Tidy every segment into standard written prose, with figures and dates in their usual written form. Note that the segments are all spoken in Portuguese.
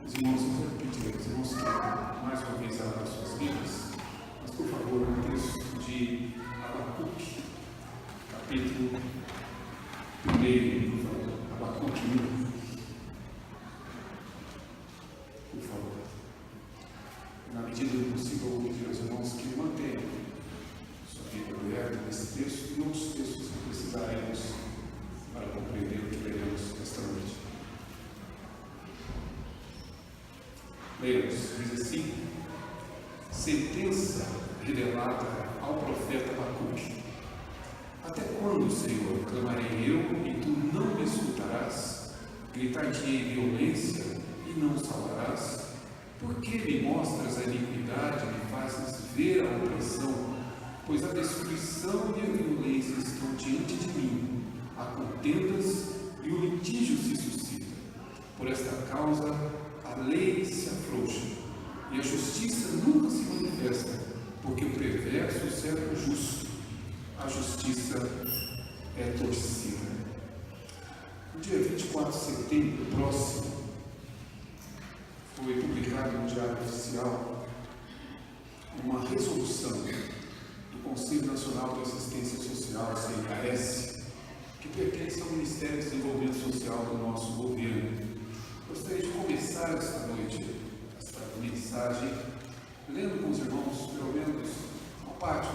Os irmãos, eu vou pedir aos irmãos que mais uma vez abram as suas Bíblias, mas por favor, no texto de Abacuque, capítulo 1, por favor. Abacuque 1. Por favor. Na medida do possível, eu vou pedir aos irmãos que mantenham sua Bíblia aberta nesse texto e outros textos que precisaremos para compreender o que leremos esta noite. Leamos, diz assim: sentença revelada ao profeta Abacuque. Até quando, Senhor, clamarei eu e tu não me escutarás? Gritar-te-ei violência e não salvarás? Por que me mostras a iniquidade e me fazes ver a opressão? Pois a destruição e a violência estão diante de mim, há contendas e o litígio se suscita. Por esta causa a lei se afrouxa e a justiça nunca se manifesta, porque o perverso serve o justo, a justiça é torcida. No dia 24 de setembro próximo, foi publicado no Diário Oficial uma resolução do Conselho Nacional de Assistência Social, CNAS, que pertence ao Ministério do Desenvolvimento Social do nosso governo. Gostaria de começar esta noite, esta mensagem, lendo com os irmãos, pelo menos, uma parte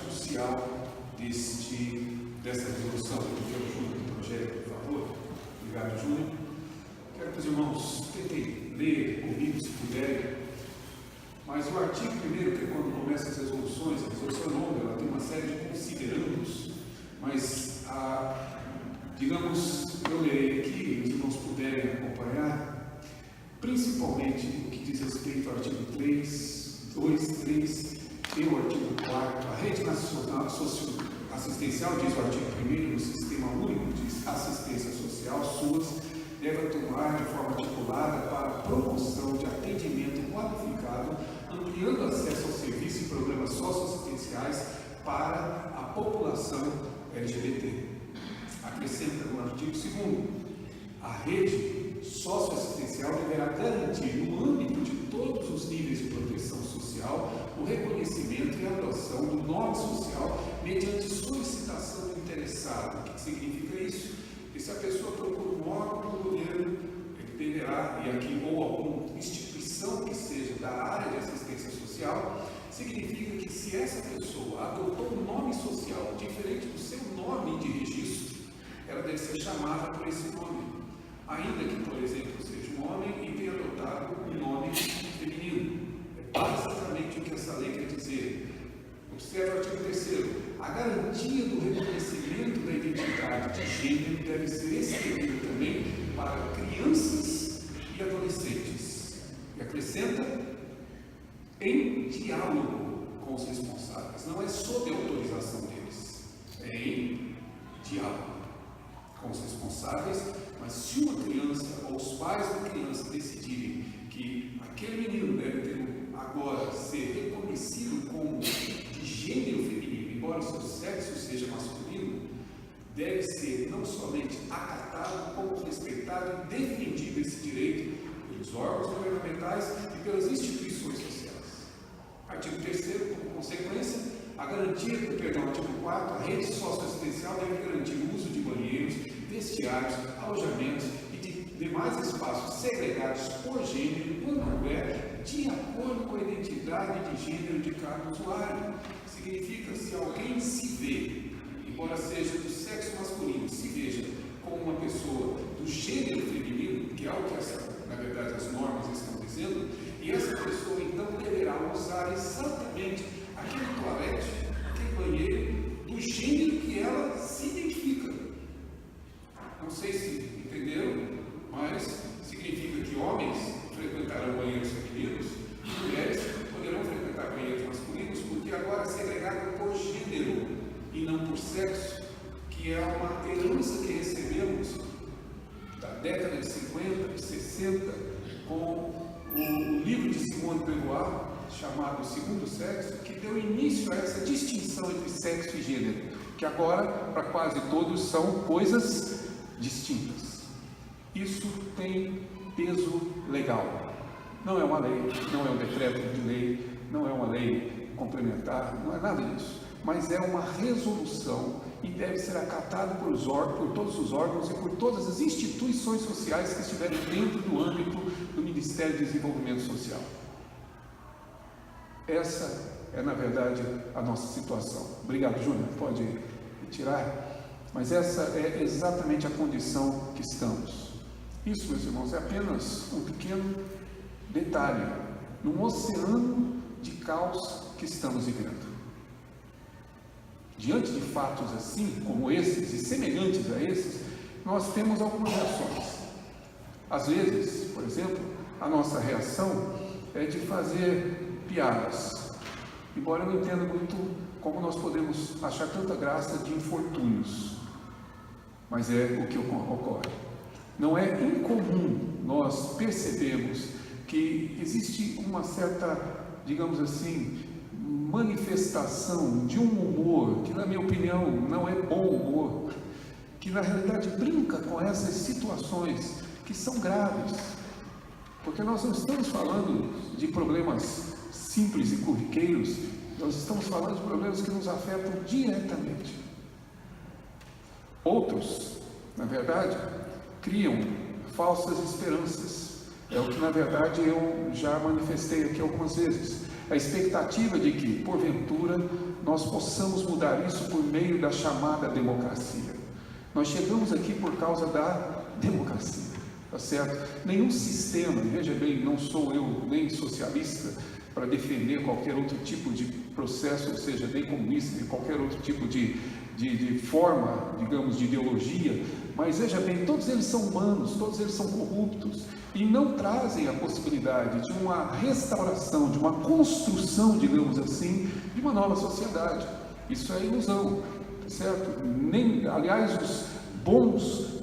crucial dessa resolução. Eu Júnior do projeto, por favor. Obrigado, Júnior. Quero que os irmãos tentem ler comigo, se puderem. Mas o artigo primeiro, que é quando começa as resoluções, a resolução é longa, ela tem uma série de considerandos, mas digamos, eu lerei aqui, os irmãos puderem acompanhar, principalmente o que diz respeito ao artigo 3, 2, 3 e o artigo 4. A Rede Nacional Assistencial, diz o artigo 1º, no Sistema Único de Assistência Social, SUAS, deve atuar de forma articulada para a promoção de atendimento qualificado, ampliando acesso ao serviço e programas socioassistenciais para a população LGBT. Acrescenta no artigo 2º, a rede socioassistencial deverá garantir, no âmbito de todos os níveis de proteção social, o reconhecimento e a adoção do nome social mediante solicitação do interessado. O que significa isso? Que se a pessoa procura um órgão do governo, ele deverá, e aqui, ou alguma instituição que seja da área de assistência social, significa que se essa pessoa adotou um nome social diferente do seu nome de registro, ela deve ser chamada por esse nome, ainda que, por exemplo, seja um homem e tenha adotado um nome feminino. É basicamente o que essa lei quer dizer. Observe o artigo 3º. A garantia do reconhecimento da identidade de gênero deve ser estendida também para crianças e adolescentes. E acrescenta, em diálogo com os responsáveis. Não é sob a autorização deles, é em diálogo com os responsáveis. Mas se uma criança ou os pais da criança decidirem que aquele menino deve agora ser reconhecido como de gênero feminino, embora o seu sexo seja masculino, deve ser não somente acatado, como respeitado e defendido esse direito pelos órgãos governamentais e pelas instituições sociais. Artigo 3º, como consequência, artigo 4, a rede socioassistencial deve garantir o uso de banheiros, vestiários, alojamentos e de demais espaços segregados por gênero, quando houver, de acordo com a identidade de gênero de cada usuário. Significa, se alguém se vê, embora seja do sexo masculino, se veja como uma pessoa do gênero feminino, que é o que na verdade as normas estão dizendo, e essa pessoa então deverá usar exatamente aquele toalete, aquele banheiro do gênero que ela se identifica. Não sei se entenderam, mas significa que homens frequentarão banheiros femininos e mulheres poderão frequentar banheiros masculinos, porque agora é segregado por gênero e não por sexo, que é uma herança que recebemos da década de 50, de 60, com o livro de Simone de Beauvoir, chamado Segundo Sexo, que deu início a essa distinção entre sexo e gênero, que agora, para quase todos, são coisas distintas. Isso tem peso legal. Não é uma lei, não é um decreto de lei, não é uma lei complementar, não é nada disso. Mas é uma resolução e deve ser acatada por todos os órgãos e por todas as instituições sociais que estiverem dentro do âmbito do Ministério do Desenvolvimento Social. Essa é, na verdade, a nossa situação. Obrigado, Júnior. Pode tirar. Mas essa é exatamente a condição que estamos. Isso, meus irmãos, é apenas um pequeno detalhe num oceano de caos que estamos vivendo. Diante de fatos assim, como esses, e semelhantes a esses, nós temos algumas reações. Às vezes, por exemplo, a nossa reação é de fazer piadas. Embora eu não entenda muito como nós podemos achar tanta graça de infortúnios, mas é o que ocorre. Não é incomum nós percebermos que existe uma certa, digamos assim, manifestação de um humor que, na minha opinião, não é bom humor, que na realidade brinca com essas situações que são graves, porque nós não estamos falando de problemas simples e corriqueiros, nós estamos falando de problemas que nos afetam diretamente. Outros, na verdade, criam falsas esperanças. É o que, na verdade, eu já manifestei aqui algumas vezes. A expectativa de que, porventura, nós possamos mudar isso por meio da chamada democracia. Nós chegamos aqui por causa da democracia, tá certo? Nenhum sistema, veja bem, não sou eu nem socialista para defender qualquer outro tipo de processo, ou seja, nem comunista, nem qualquer outro tipo de forma, digamos, de ideologia, mas veja bem, todos eles são humanos, todos eles são corruptos e não trazem a possibilidade de uma restauração, de uma construção, digamos assim, de uma nova sociedade. Isso é ilusão, certo? Aliás,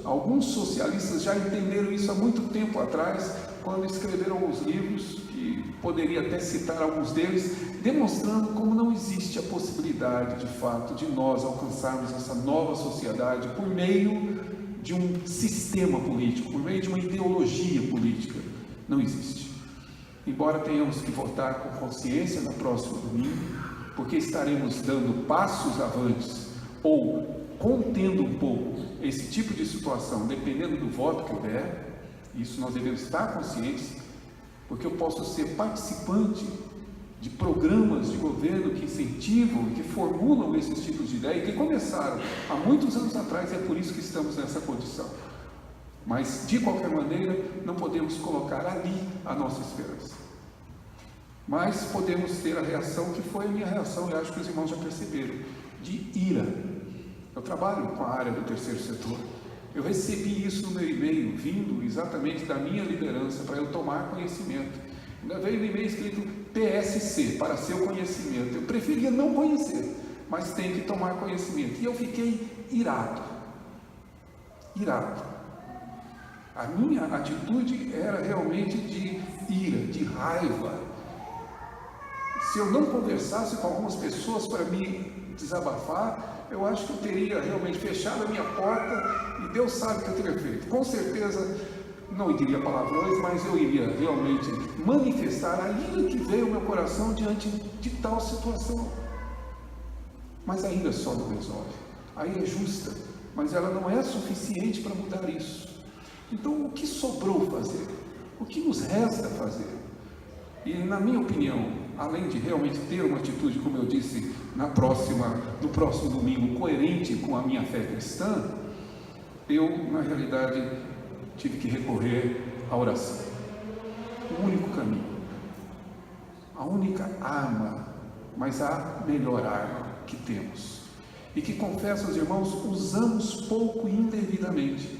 alguns socialistas já entenderam isso há muito tempo atrás, quando escreveram alguns livros, que poderia até citar alguns deles, demonstrando como não existe a possibilidade, de fato, de nós alcançarmos essa nova sociedade por meio de um sistema político, por meio de uma ideologia política. Não existe. Embora tenhamos que votar com consciência no próximo domingo, porque estaremos dando passos avantes ou contendo um pouco esse tipo de situação, dependendo do voto que eu der, isso nós devemos estar conscientes, porque eu posso ser participante de programas de governo que incentivam, que formulam esses tipos de ideia, que começaram há muitos anos atrás, e é por isso que estamos nessa condição. Mas, de qualquer maneira, não podemos colocar ali a nossa esperança. Mas podemos ter a reação, que foi a minha reação, e acho que os irmãos já perceberam, de ira. Eu trabalho com a área do terceiro setor. Eu recebi isso no meu e-mail, vindo exatamente da minha liderança, para eu tomar conhecimento. Ainda veio no e-mail escrito PSC, para seu conhecimento. Eu preferia não conhecer, mas tem que tomar conhecimento. E eu fiquei irado. Irado. A minha atitude era realmente de ira, de raiva. Se eu não conversasse com algumas pessoas para me desabafar, eu acho que eu teria realmente fechado a minha porta e Deus sabe o que eu teria feito. Com certeza, não diria palavrões, mas eu iria realmente manifestar a ira que veio ao meu coração diante de tal situação. Mas a ira só não resolve. A ira é justa, mas ela não é suficiente para mudar isso. Então, o que sobrou fazer? O que nos resta fazer? E, na minha opinião, além de realmente ter uma atitude, como eu disse, no próximo domingo, coerente com a minha fé cristã, eu, na realidade, tive que recorrer à oração. O único caminho, a única arma, mas a melhor arma que temos. E que, confesso aos irmãos, usamos pouco e indevidamente.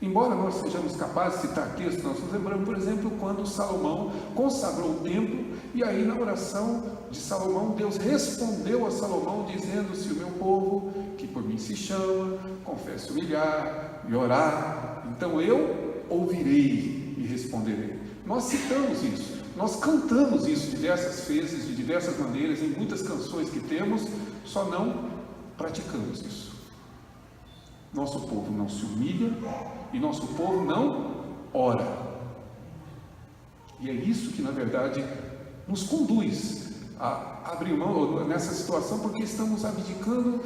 Embora nós sejamos capazes de citar textos, nós nos lembramos, por exemplo, quando Salomão consagrou o templo, e aí na oração de Salomão, Deus respondeu a Salomão, dizendo: se o meu povo, que por mim se chama, confesse humilhar e orar, então eu ouvirei e responderei. Nós citamos isso, nós cantamos isso diversas vezes, de diversas maneiras, em muitas canções que temos, só não praticamos isso. Nosso povo não se humilha e nosso povo não ora. E é isso que, na verdade, nos conduz a abrir mão nessa situação, porque estamos abdicando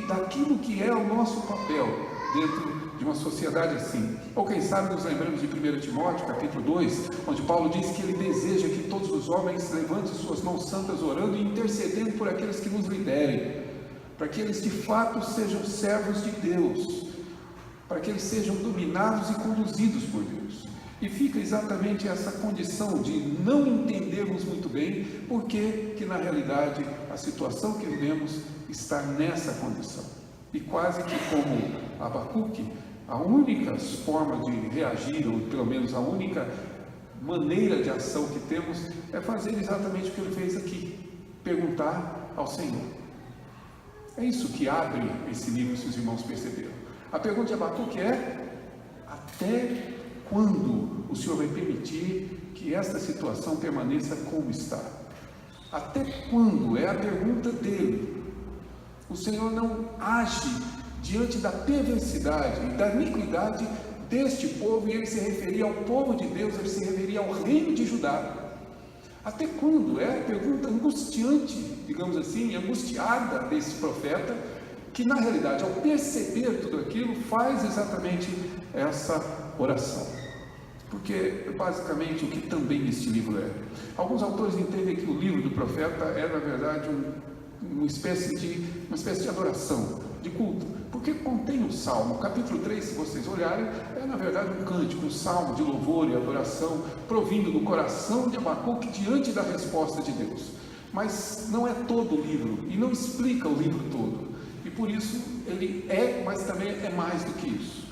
daquilo que é o nosso papel dentro de uma sociedade assim. Ou quem sabe nos lembramos de 1 Timóteo, capítulo 2, onde Paulo diz que ele deseja que todos os homens levantem suas mãos santas orando e intercedendo por aqueles que nos liderem, para que eles de fato sejam servos de Deus, para que eles sejam dominados e conduzidos por Deus. E fica exatamente essa condição de não entendermos muito bem porque que na realidade a situação que vivemos está nessa condição. E quase que como Abacuque, a única forma de reagir, ou pelo menos a única maneira de ação que temos, é fazer exatamente o que ele fez aqui, perguntar ao Senhor. É isso que abre esse livro, se os irmãos perceberam. A pergunta de Abacuque é: até quando o Senhor vai permitir que esta situação permaneça como está? Até quando? É a pergunta dele. O Senhor não age diante da perversidade e da iniquidade deste povo, e ele se referia ao povo de Deus, ele se referia ao reino de Judá. Até quando? É a pergunta angustiante, digamos assim, angustiada desse profeta, que na realidade, ao perceber tudo aquilo, faz exatamente essa oração. Porque basicamente o que também este livro é. Alguns autores entendem que o livro do profeta é na verdade uma espécie de adoração, de culto, porque contém um salmo. O capítulo 3, se vocês olharem, é na verdade um cântico, um salmo de louvor e adoração, provindo do coração de Abacuque diante da resposta de Deus. Mas não é todo o livro, e não explica o livro todo, e por isso ele mas também é mais do que isso.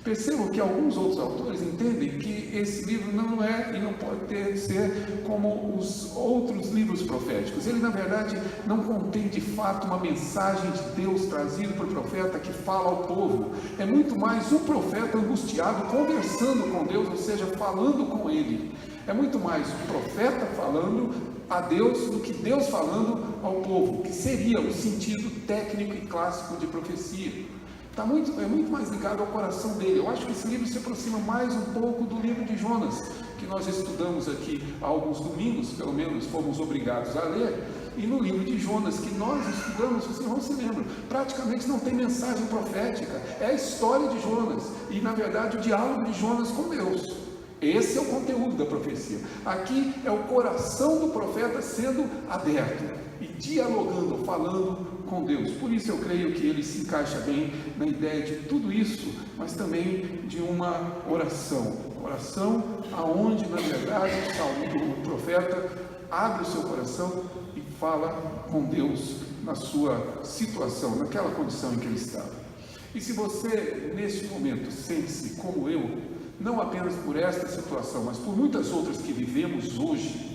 Percebam que alguns outros autores entendem que esse livro não é e não pode ser como os outros livros proféticos. Ele, na verdade, não contém de fato uma mensagem de Deus trazida por profeta que fala ao povo. É muito mais um profeta angustiado, conversando com Deus, ou seja, falando com ele. É muito mais um profeta falando a Deus do que Deus falando ao povo, que seria o sentido técnico e clássico de profecia. É muito mais ligado ao coração dele. Eu acho que esse livro se aproxima mais um pouco do livro de Jonas, que nós estudamos aqui há alguns domingos, pelo menos fomos obrigados a ler. E no livro de Jonas, que nós estudamos, vocês não se lembram, praticamente não tem mensagem profética, é a história de Jonas, e na verdade o diálogo de Jonas com Deus. Esse é o conteúdo da profecia. Aqui é o coração do profeta sendo aberto e dialogando, falando com Deus. Por isso eu creio que ele se encaixa bem na ideia de tudo isso, mas também de uma oração. Oração aonde, na verdade, o profeta abre o seu coração e fala com Deus na sua situação, naquela condição em que ele estava. E se você, neste momento, sente-se como eu, não apenas por esta situação, mas por muitas outras que vivemos hoje,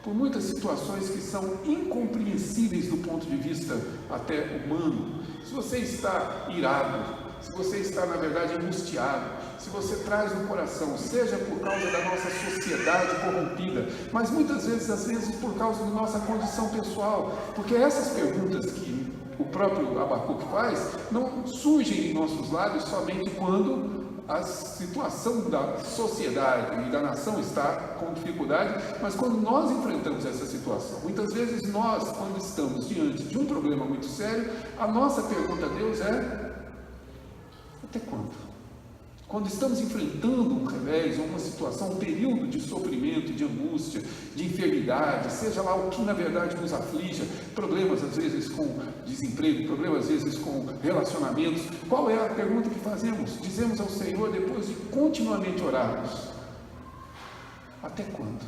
por muitas situações que são incompreensíveis do ponto de vista até humano, se você está irado, se você está na verdade angustiado, se você traz no coração, seja por causa da nossa sociedade corrompida, mas muitas vezes, às vezes por causa da nossa condição pessoal, porque essas perguntas que o próprio Abacuque faz, não surgem em nossos lábios somente quando a situação da sociedade e da nação está com dificuldade, mas quando nós enfrentamos essa situação, muitas vezes nós, quando estamos diante de um problema muito sério, a nossa pergunta a Deus é: até quando? Quando estamos enfrentando um revés, ou uma situação, um período de sofrimento, de angústia, de enfermidade, seja lá o que na verdade nos aflige, problemas às vezes com desemprego, problemas às vezes com relacionamentos, qual é a pergunta que fazemos? Dizemos ao Senhor, depois de continuamente orarmos: até quando?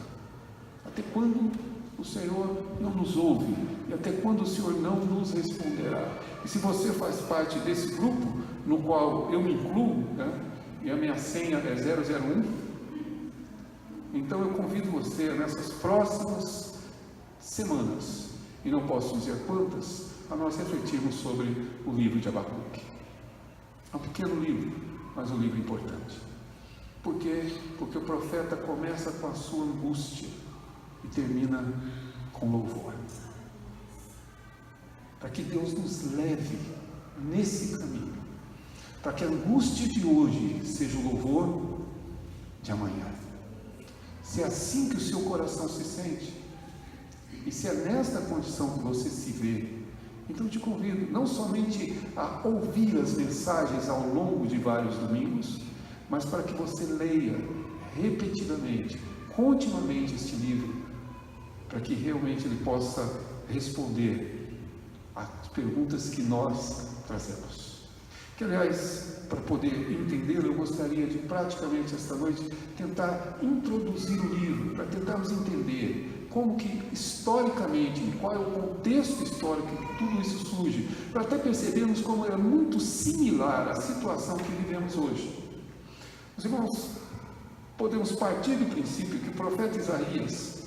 Até quando o Senhor não nos ouve? E até quando o Senhor não nos responderá? E se você faz parte desse grupo, no qual eu me incluo, né? E a minha senha é 001, então eu convido você nessas próximas semanas, e não posso dizer quantas, a nós refletirmos sobre o livro de Abacuque. É um pequeno livro, mas um livro importante. Por quê? Porque o profeta começa com a sua angústia e termina com louvor. Para que Deus nos leve nesse caminho, para que a angústia de hoje seja o louvor de amanhã, Se é assim que o seu coração se sente, e se é nesta condição que você se vê, então eu te convido não somente a ouvir as mensagens ao longo de vários domingos, mas para que você leia repetidamente, continuamente este livro, para que realmente ele possa responder às perguntas que nós trazemos. Que, aliás, para poder entendê-lo, eu gostaria de praticamente esta noite tentar introduzir o livro, para tentarmos entender como que historicamente, qual é o contexto histórico que tudo isso surge, para até percebermos como é muito similar à situação que vivemos hoje. Os irmãos, podemos partir do princípio que o profeta Isaías,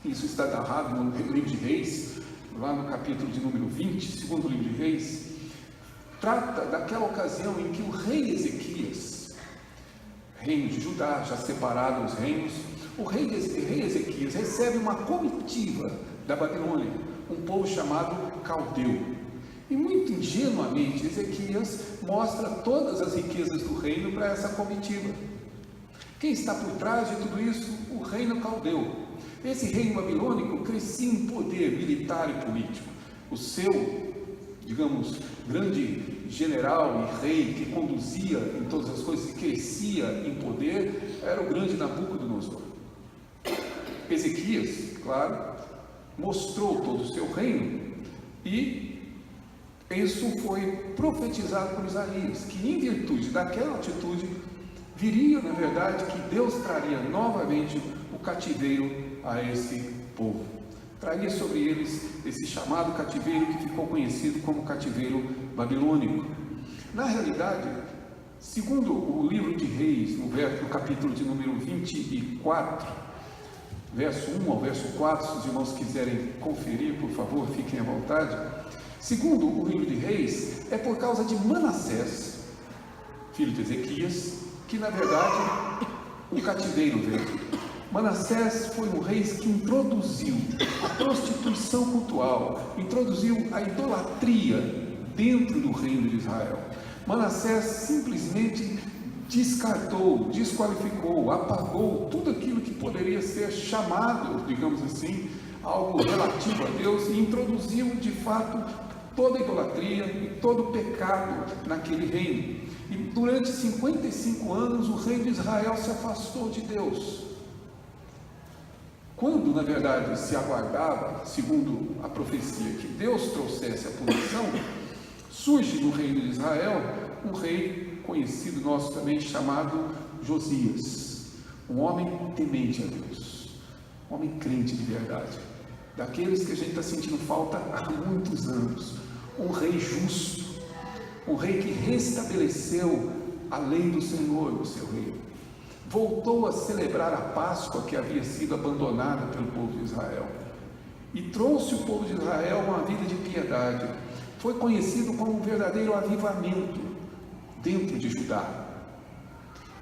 isso está narrado no livro de Reis, lá no capítulo de número 20, segundo livro de Reis, trata daquela ocasião em que o rei Ezequias, reino de Judá, já separado os reinos, o rei Ezequias recebe uma comitiva da Babilônia, um povo chamado Caldeu. E muito ingenuamente Ezequias mostra todas as riquezas do reino para essa comitiva. Quem está por trás de tudo isso? O reino Caldeu. Esse reino babilônico crescia em poder militar e político. O seu, digamos, grande general e rei que conduzia em todas as coisas e crescia em poder era o grande Nabucodonosor. Ezequias, claro, mostrou todo o seu reino e isso foi profetizado por Isaías, que em virtude daquela atitude viria, na verdade, que Deus traria novamente o cativeiro a esse povo. Traria sobre eles esse chamado cativeiro que ficou conhecido como cativeiro babilônico. Na realidade, segundo o livro de Reis, no capítulo de número 24, verso 1 ao verso 4, se os irmãos quiserem conferir, por favor, fiquem à vontade. Segundo o livro de Reis, é por causa de Manassés, filho de Ezequias, que na verdade o cativeiro veio. Manassés foi um rei que introduziu a prostituição cultural, introduziu a idolatria dentro do reino de Israel. Manassés simplesmente descartou, desqualificou, apagou tudo aquilo que poderia ser chamado, digamos assim, algo relativo a Deus e introduziu de fato toda a idolatria e todo o pecado naquele reino. E durante 55 anos o rei de Israel se afastou de Deus. Quando, na verdade, se aguardava, segundo a profecia, que Deus trouxesse a punição, surge no reino de Israel um rei conhecido nosso também, chamado Josias, um homem temente a Deus, um homem crente de verdade, daqueles que a gente está sentindo falta há muitos anos, um rei justo, um rei que restabeleceu a lei do Senhor, o seu reino, voltou a celebrar a Páscoa que havia sido abandonada pelo povo de Israel e trouxe o povo de Israel a uma vida de piedade. Foi conhecido como um verdadeiro avivamento dentro de Judá.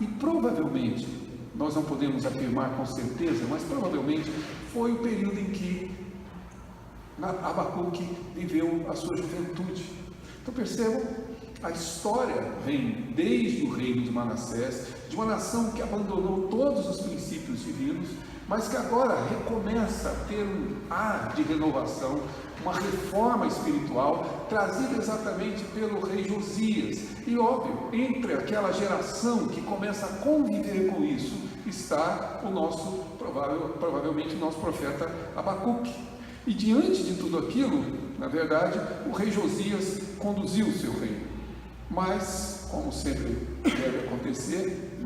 E provavelmente, nós não podemos afirmar com certeza, mas provavelmente foi o período em que Abacuque viveu a sua juventude. Então percebam, a história vem desde o reino de Manassés, de uma nação que abandonou todos os princípios divinos, mas que agora recomeça a ter um ar de renovação, uma reforma espiritual, trazida exatamente pelo rei Josias. E óbvio, entre aquela geração que começa a conviver com isso, está o nosso, provavelmente o nosso profeta Abacuque. E diante de tudo aquilo, na verdade, o rei Josias conduziu o seu reino. Mas, como sempre deve acontecer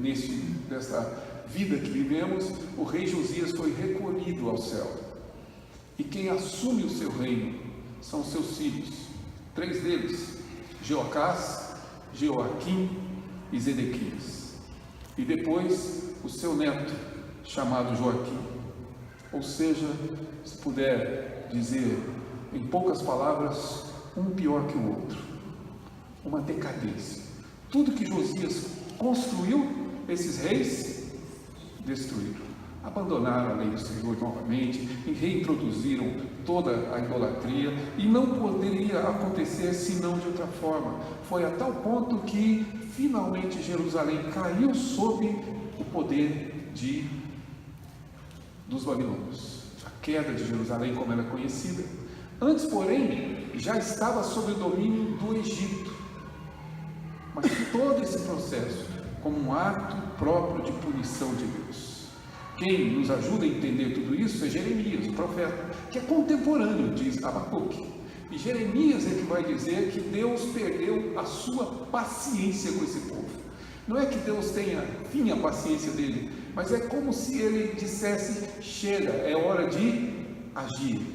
nesta vida que vivemos, o rei Josias foi recolhido ao céu. E quem assume o seu reino são seus filhos, 3 deles, Jeoacás, Jeoaquim e Zedequias. E depois o seu neto, chamado Joaquim. Ou seja, se puder dizer em poucas palavras, um pior que o outro. Uma decadência. Tudo que Josias construiu, esses reis destruíram. Abandonaram a lei do Senhor novamente e reintroduziram toda a idolatria, e não poderia acontecer senão de outra forma. Foi a tal ponto que finalmente Jerusalém caiu sob o poder de dos babilônios, a queda de Jerusalém como ela é conhecida. Antes, porém, já estava sob o domínio do Egito. Mas todo esse processo como um ato próprio de punição de Deus. Quem nos ajuda a entender tudo isso é Jeremias, o profeta, que é contemporâneo de Abacuque. E Jeremias é que vai dizer que Deus perdeu a sua paciência com esse povo. Não é que Deus tenha fim a paciência dele, mas é como se ele dissesse: chega, é hora de agir.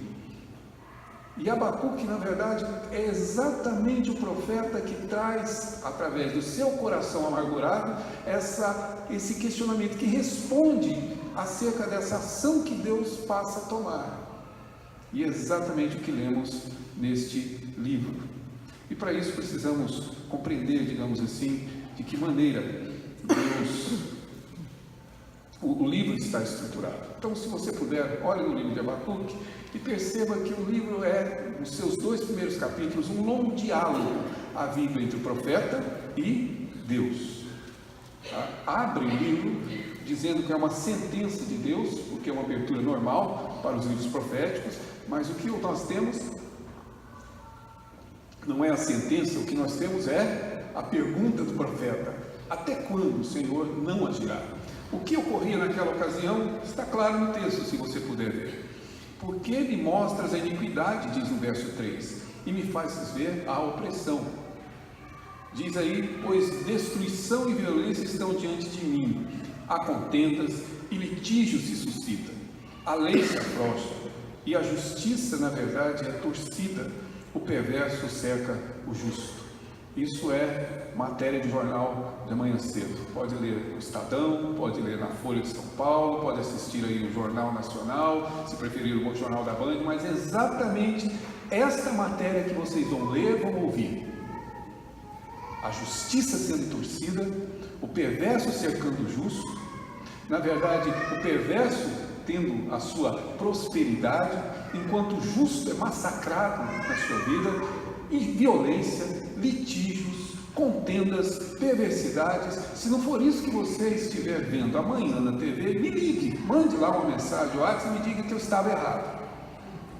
E Abacuque, na verdade, é exatamente o profeta que traz, através do seu coração amargurado, esse questionamento, que responde acerca dessa ação que Deus passa a tomar. E é exatamente o que lemos neste livro. E para isso precisamos compreender, digamos assim, de que maneira o livro está estruturado. Então, se você puder, olhe no livro de Abacuque e perceba que o livro é, nos seus 2 primeiros capítulos, um longo diálogo havido entre o profeta e Deus. Abre o livro dizendo que é uma sentença de Deus, porque é uma abertura normal para os livros proféticos, mas o que nós temos não é a sentença, o que nós temos é a pergunta do profeta: até quando o Senhor não agirá? O que ocorria naquela ocasião está claro no texto, se você puder ver. Porque me mostras a iniquidade, diz no verso 3, e me fazes ver a opressão. Diz aí: pois destruição e violência estão diante de mim, há contendas e litígio se suscita, a lei se afrouxa, e a justiça, na verdade, é torcida, o perverso cerca o justo. Isso é matéria de jornal de manhã cedo. Pode ler o Estadão, pode ler na Folha de São Paulo, pode assistir aí o Jornal Nacional, se preferir o Jornal da Band, mas exatamente esta matéria que vocês vão ler, vão ouvir. A justiça sendo torcida, o perverso cercando o justo, na verdade, o perverso tendo a sua prosperidade, enquanto o justo é massacrado na sua vida, e violência, litígios, contendas, perversidades. Se não for isso que você estiver vendo amanhã na TV, me ligue, mande lá uma mensagem ou WhatsApp e me diga que eu estava errado.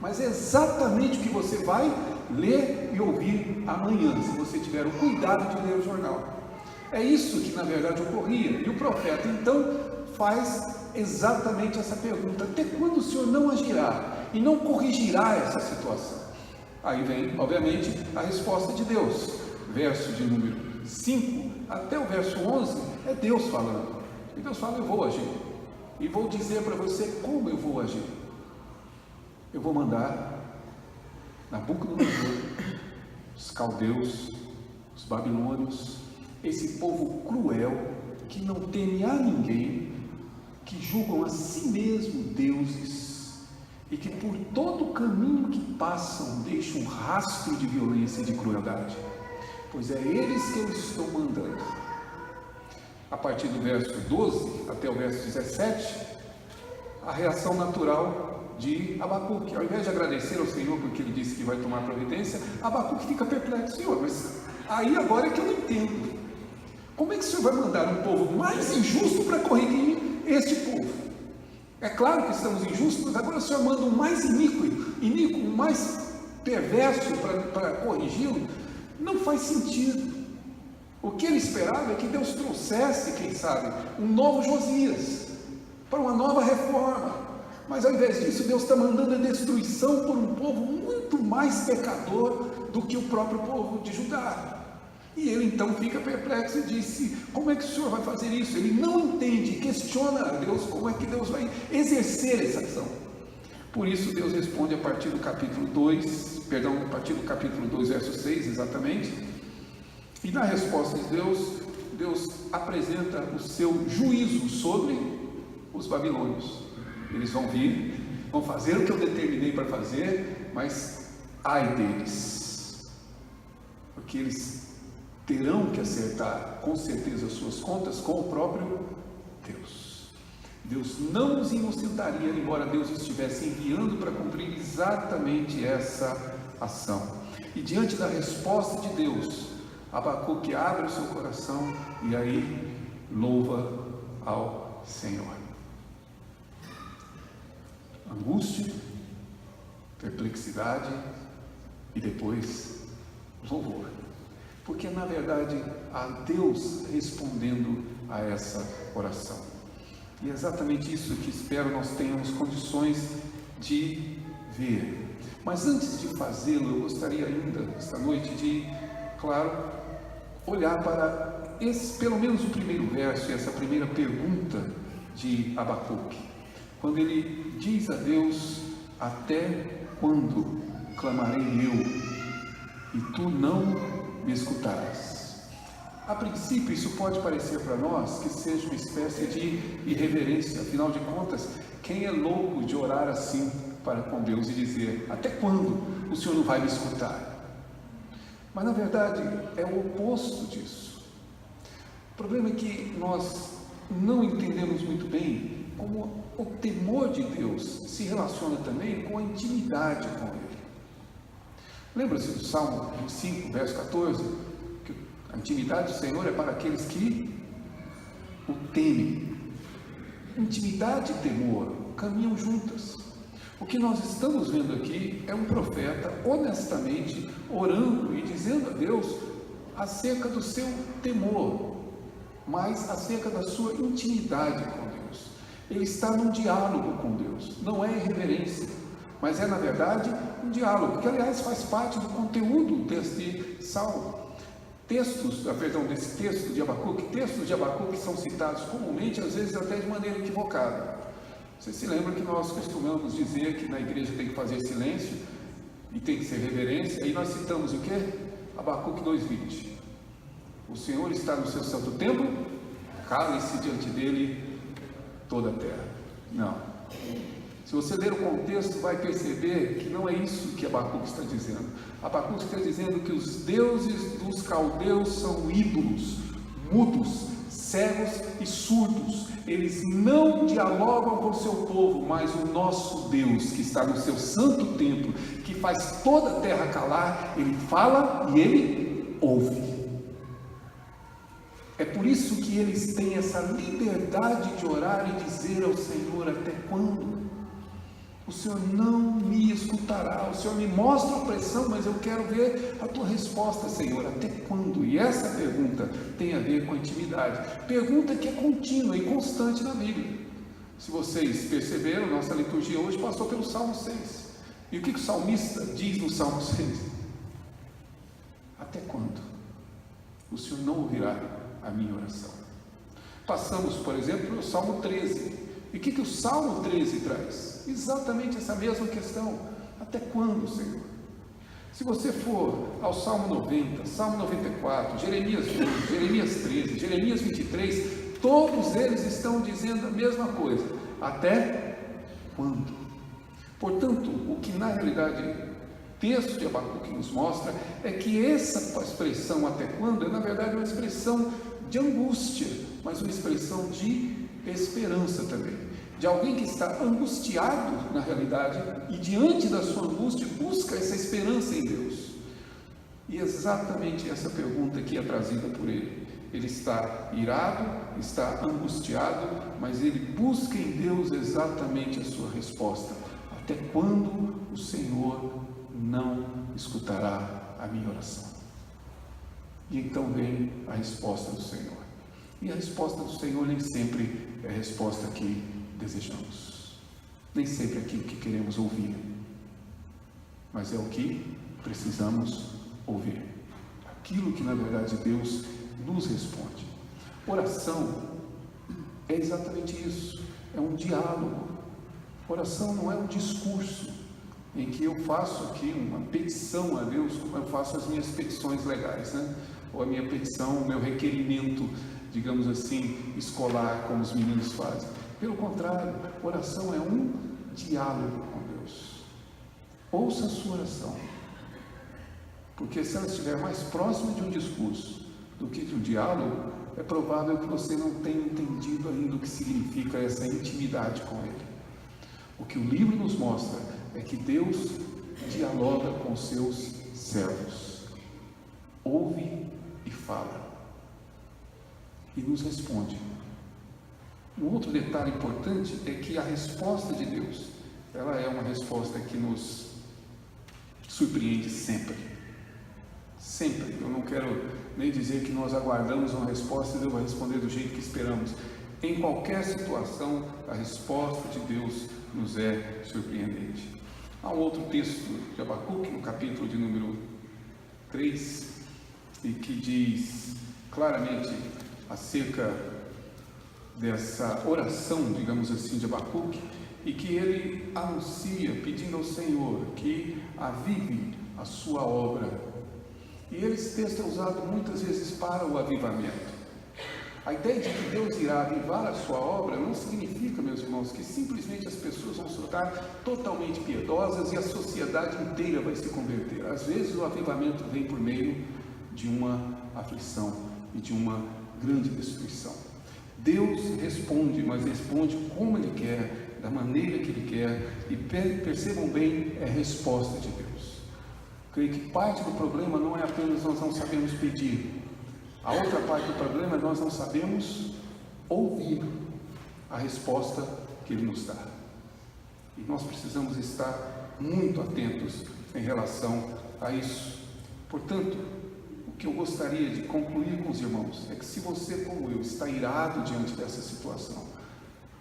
Mas é exatamente o que você vai ler e ouvir amanhã, se você tiver o cuidado de ler o jornal. É isso que na verdade ocorria. E o profeta então faz exatamente essa pergunta: até quando o Senhor não agirá e não corrigirá essa situação? Aí vem, obviamente, a resposta de Deus. Verso de número 5 até o verso 11 é Deus falando. E Deus fala: eu vou agir. E vou dizer para você como eu vou agir. Eu vou mandar Nabucodonosor, os caldeus, os babilônios, esse povo cruel, que não teme a ninguém, que julgam a si mesmo deuses, e que por todo o caminho que passam deixam um rastro de violência e de crueldade. Pois é eles que eu estou mandando. A partir do verso 12 até o verso 17, a reação natural de Abacuque. Ao invés de agradecer ao Senhor porque ele disse que vai tomar providência, Abacuque fica perplexo: Senhor, mas aí agora é que eu não entendo. Como é que o Senhor vai mandar um povo mais injusto para corrigir este povo? É claro que estamos injustos, mas agora o Senhor manda um mais iníquo, um mais perverso para corrigi-lo. Não faz sentido. O que ele esperava é que Deus trouxesse, quem sabe, um novo Josias, para uma nova reforma. Mas ao invés disso, Deus está mandando a destruição por um povo muito mais pecador do que o próprio povo de Judá. E ele então fica perplexo e disse: como é que o Senhor vai fazer isso? Ele não entende, questiona a Deus como é que Deus vai exercer essa ação. Por isso Deus responde a partir do capítulo 2, a partir do capítulo 2, verso 6, exatamente. E na resposta de Deus apresenta o seu juízo sobre os babilônios. Eles vão vir, vão fazer o que eu determinei para fazer, mas ai deles, porque eles terão que acertar com certeza as suas contas com o próprio Deus. Deus não os inocentaria, embora Deus estivesse enviando para cumprir exatamente essa ação. E diante da resposta de Deus, Abacuque abre o seu coração e aí louva ao Senhor. angústia, perplexidade e depois louvor. Porque na verdade há Deus respondendo a essa oração. E é exatamente isso que espero nós tenhamos condições de ver. Mas antes de fazê-lo, eu gostaria ainda, esta noite, de, claro, olhar para esse, pelo menos o primeiro verso, essa primeira pergunta de Abacuque. Quando ele diz a Deus: até quando clamarei eu, e tu não me escutarás? A princípio, isso pode parecer para nós que seja uma espécie de irreverência. Afinal de contas, quem é louco de orar assim para com Deus e dizer: até quando o Senhor não vai me escutar? Mas na verdade é o oposto disso. O problema é que nós não entendemos muito bem como o temor de Deus se relaciona também com a intimidade com Ele. Lembra-se do Salmo 25, verso 14? Que a intimidade do Senhor é para aqueles que o temem. Intimidade e temor caminham juntas. O que nós estamos vendo aqui é um profeta honestamente orando e dizendo a Deus acerca do seu temor, mas acerca da sua intimidade com Deus. Ele está num diálogo com Deus, não é irreverência, mas é na verdade um diálogo, que aliás faz parte do conteúdo deste salmo. Desse texto de Abacuque, textos de Abacuque são citados comumente, às vezes até de maneira equivocada. Você se lembra que nós costumamos dizer que na igreja tem que fazer silêncio e tem que ser reverência, e nós citamos o quê? Abacuque 2:20. O Senhor está no seu santo templo, cale-se diante dele toda a terra. Não. Se você ler o contexto, vai perceber que não é isso que Abacuque está dizendo. Abacuque está dizendo que os deuses dos caldeus são ídolos, mudos, cegos e surdos. Eles não dialogam com o seu povo, mas o nosso Deus, que está no seu santo templo, que faz toda a terra calar, Ele fala e Ele ouve. É por isso que eles têm essa liberdade de orar e dizer ao Senhor: até quando? O Senhor não me escutará, o Senhor me mostra a opressão, mas eu quero ver a tua resposta, Senhor, até quando? E essa pergunta tem a ver com a intimidade, pergunta que é contínua e constante na Bíblia. Se vocês perceberam, nossa liturgia hoje passou pelo Salmo 6, e o que o salmista diz no Salmo 6? Até quando o Senhor não ouvirá a minha oração? Passamos, por exemplo, pelo Salmo 13, e o que o Salmo 13 traz? Exatamente essa mesma questão: até quando, Senhor? Se você for ao Salmo 90, Salmo 94, Jeremias 12, Jeremias 13, Jeremias 23, todos eles estão dizendo a mesma coisa: até quando? Portanto, o que na realidade o texto de Abacuque nos mostra é que essa expressão até quando é na verdade uma expressão de angústia, mas uma expressão de esperança também, de alguém que está angustiado na realidade e diante da sua angústia busca essa esperança em Deus. E exatamente essa pergunta que é trazida por ele. Ele está irado, está angustiado, mas ele busca em Deus exatamente a sua resposta: até quando o Senhor não escutará a minha oração? E então vem a resposta do Senhor. E a resposta do Senhor nem sempre é a resposta que desejamos, nem sempre é aquilo que queremos ouvir, mas é o que precisamos ouvir, aquilo que na verdade Deus nos responde. Oração é exatamente isso, é um diálogo. Oração não é um discurso em que eu faço aqui uma petição a Deus, como eu faço as minhas petições legais, né? Ou a minha petição, o meu requerimento, digamos assim, escolar, como os meninos fazem. Pelo contrário, oração é um diálogo com Deus. Ouça a sua oração, porque se ela estiver mais próxima de um discurso do que de um diálogo, é provável que você não tenha entendido ainda o que significa essa intimidade com Ele. O que o livro nos mostra é que Deus dialoga com seus servos, ouve e fala, e nos responde. Um outro detalhe importante é que a resposta de Deus ela é uma resposta que nos surpreende sempre. Sempre. Eu não quero nem dizer que nós aguardamos uma resposta e Deus vai responder do jeito que esperamos. Em qualquer situação, a resposta de Deus nos é surpreendente. Há um outro texto de Abacuque, no capítulo de número 3, e que diz claramente acerca dessa oração, digamos assim, de Abacuque, e que ele anuncia, pedindo ao Senhor que avive a sua obra. E esse texto é usado muitas vezes para o avivamento. A ideia de que Deus irá avivar a sua obra não significa, meus irmãos, que simplesmente as pessoas vão se tornar totalmente piedosas e a sociedade inteira vai se converter. Às vezes o avivamento vem por meio de uma aflição e de uma grande destruição. Deus responde, mas responde como Ele quer, da maneira que Ele quer, e percebam bem, é resposta de Deus. Creio que parte do problema não é apenas nós não sabemos pedir. A outra parte do problema é nós não sabemos ouvir a resposta que Ele nos dá. E nós precisamos estar muito atentos em relação a isso. Portanto, o que eu gostaria de concluir com os irmãos é que se você, como eu, está irado diante dessa situação,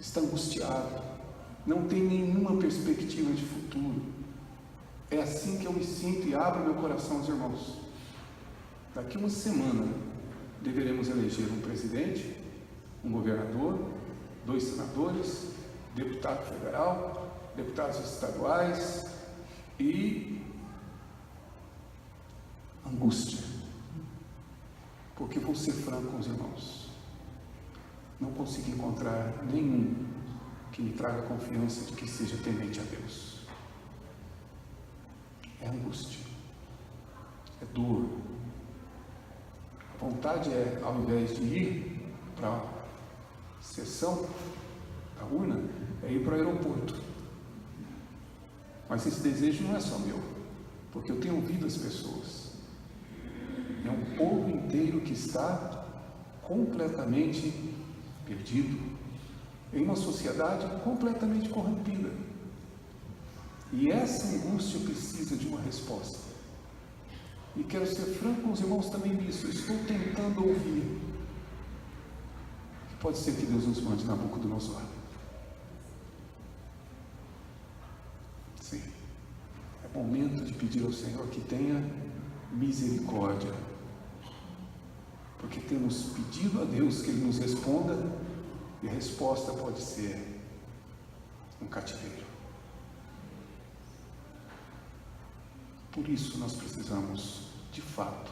está angustiado, não tem nenhuma perspectiva de futuro, é assim que eu me sinto e abro meu coração aos irmãos. Daqui uma semana, deveremos eleger um presidente, um governador, 2 senadores, deputado federal, deputados estaduais e angústia. Porque vou ser franco com os irmãos, não consigo encontrar nenhum que me traga confiança de que seja temente a Deus. É angústia, é dor. A vontade é, ao invés de ir para a sessão da urna, é ir para o aeroporto. Mas esse desejo não é só meu, porque eu tenho ouvido as pessoas. É um povo inteiro que está completamente perdido, em uma sociedade completamente corrompida. E essa angústia precisa de uma resposta. E quero ser franco com os irmãos também nisso. Eu estou tentando ouvir. Pode ser que Deus nos mande Nabucodonosor. Sim. É momento de pedir ao Senhor que tenha misericórdia. Porque temos pedido a Deus que Ele nos responda, e a resposta pode ser um cativeiro. Por isso nós precisamos, de fato,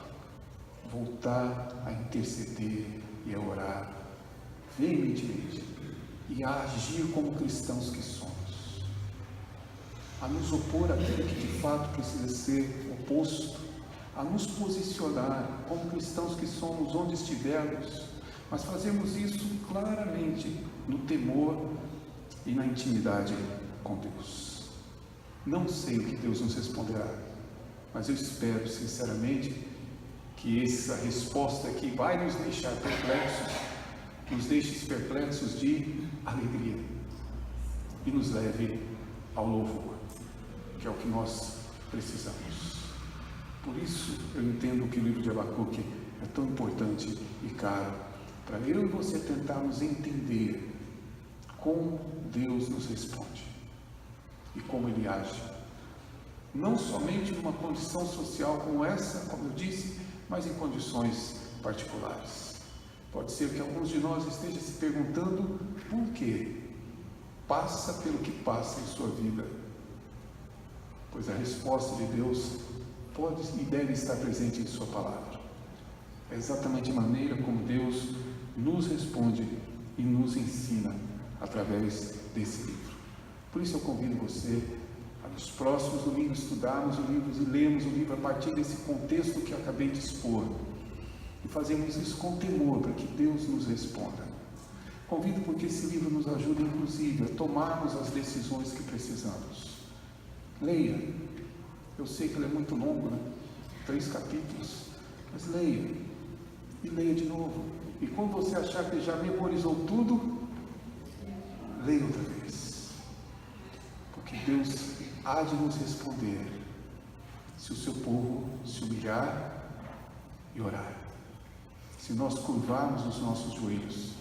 voltar a interceder e a orar veementemente e a agir como cristãos que somos, a nos opor àquilo que de fato precisa ser oposto, a nos posicionar como cristãos que somos onde estivermos, mas fazemos isso claramente no temor e na intimidade com Deus. Não sei o que Deus nos responderá, mas eu espero sinceramente que essa resposta aqui vai nos deixar perplexos, nos deixe perplexos de alegria e nos leve ao louvor, que é o que nós precisamos. Por isso eu entendo que o livro de Abacuque é tão importante e caro, para eu e você tentarmos entender como Deus nos responde e como Ele age. Não somente numa condição social como essa, como eu disse, mas em condições particulares. Pode ser que alguns de nós estejam se perguntando por quê passa pelo que passa em sua vida, pois a resposta de Deus pode e deve estar presente em sua palavra. É exatamente a maneira como Deus nos responde e nos ensina através desse livro. Por isso eu convido você a nos próximos domingos estudarmos o livro e lermos o livro a partir desse contexto que eu acabei de expor, e fazemos isso com temor para que Deus nos responda. Convido porque esse livro nos ajuda inclusive a tomarmos as decisões que precisamos. Leia. Eu sei que ele é muito longo, né? 3 capítulos, mas leia e leia de novo, e quando você achar que já memorizou tudo, leia outra vez, porque Deus há de nos responder se o seu povo se humilhar e orar. Se nós curvarmos os nossos joelhos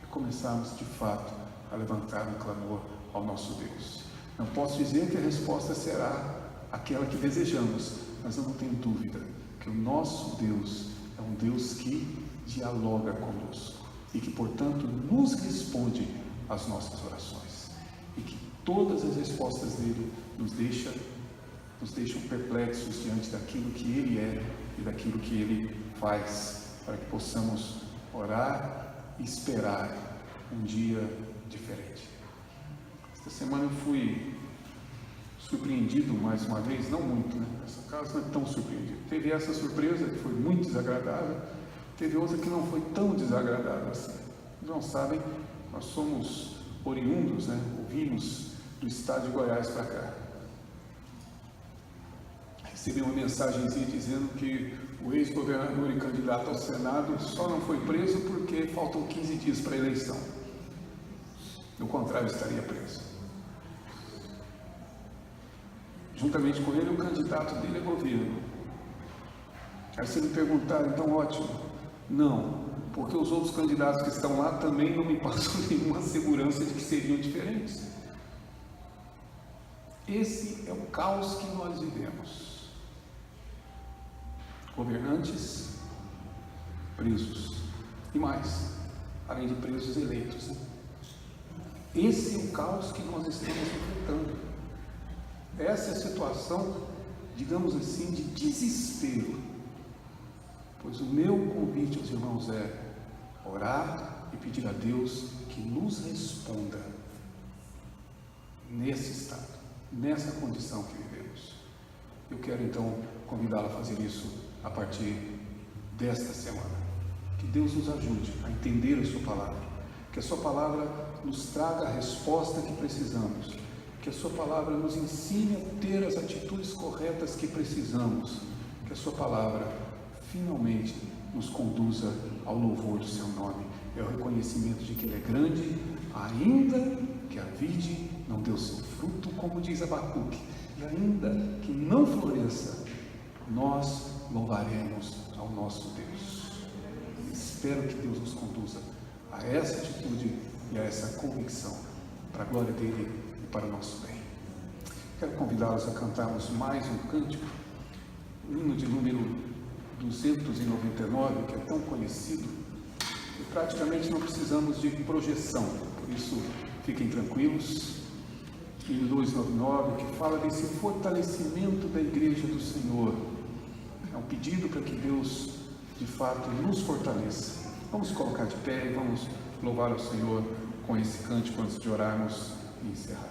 e começarmos de fato a levantar um clamor ao nosso Deus. Não posso dizer que a resposta será aquela que desejamos, mas eu não tenho dúvida que o nosso Deus é um Deus que dialoga conosco e que, portanto, nos responde às nossas orações. E que todas as respostas dele nos deixam perplexos diante daquilo que ele é e daquilo que ele faz, para que possamos orar e esperar um dia diferente. Esta semana eu fui surpreendido mais uma vez, não muito, né? Nessa casa não é tão surpreendido. Teve essa surpresa que foi muito desagradável, teve outra que não foi tão desagradável assim. Vocês não sabem, nós somos oriundos, né? Ouvimos do estado de Goiás para cá. Recebi uma mensagenzinha dizendo que o ex-governador e candidato ao Senado só não foi preso porque faltam 15 dias para a eleição. Do contrário, estaria preso. Juntamente com ele, o candidato dele é governo. Aí se ele perguntar, então ótimo. Não, porque os outros candidatos que estão lá também não me passam nenhuma segurança de que seriam diferentes. Esse é o caos que nós vivemos. Governantes presos. E mais, além de presos, eleitos. Esse é o caos que nós estamos enfrentando. Essa é a situação, digamos assim, de desespero. Pois o meu convite aos irmãos é orar e pedir a Deus que nos responda nesse estado, nessa condição que vivemos. Eu quero então convidá-lo a fazer isso a partir desta semana. Que Deus nos ajude a entender a sua palavra, que a sua palavra nos traga a resposta que precisamos, que a sua palavra nos ensine a ter as atitudes corretas que precisamos, que a sua palavra finalmente nos conduza ao louvor do seu nome, é o reconhecimento de que ele é grande, ainda que a vide não deu seu fruto, como diz Abacuque, e ainda que não floresça, nós louvaremos ao nosso Deus. Espero que Deus nos conduza a essa atitude e a essa convicção, para a glória dele e para o nosso bem. Quero convidá-los a cantarmos mais um cântico, o hino de número 299, que é tão conhecido, e praticamente não precisamos de projeção, por isso fiquem tranquilos. Hino 299, que fala desse fortalecimento da Igreja do Senhor. É um pedido para que Deus, de fato, nos fortaleça. Vamos colocar de pé e vamos louvar ao Senhor com esse cântico antes de orarmos e encerrarmos.